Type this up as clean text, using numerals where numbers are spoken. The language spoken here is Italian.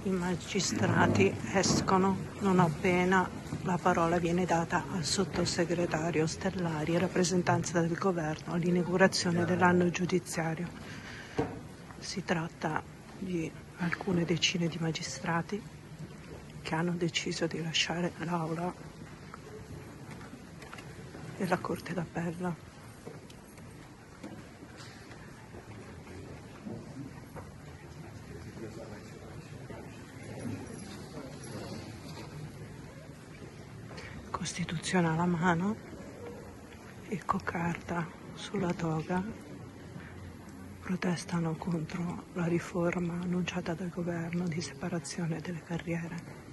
I magistrati escono non appena la parola viene data al sottosegretario Ostellari, rappresentanza del governo, all'inaugurazione dell'anno giudiziario. Si tratta di alcune decine di magistrati che hanno deciso di lasciare l'aula della Corte d'Appello. Costituzione alla mano e coccarda sulla toga, protestano contro la riforma annunciata dal governo di separazione delle carriere.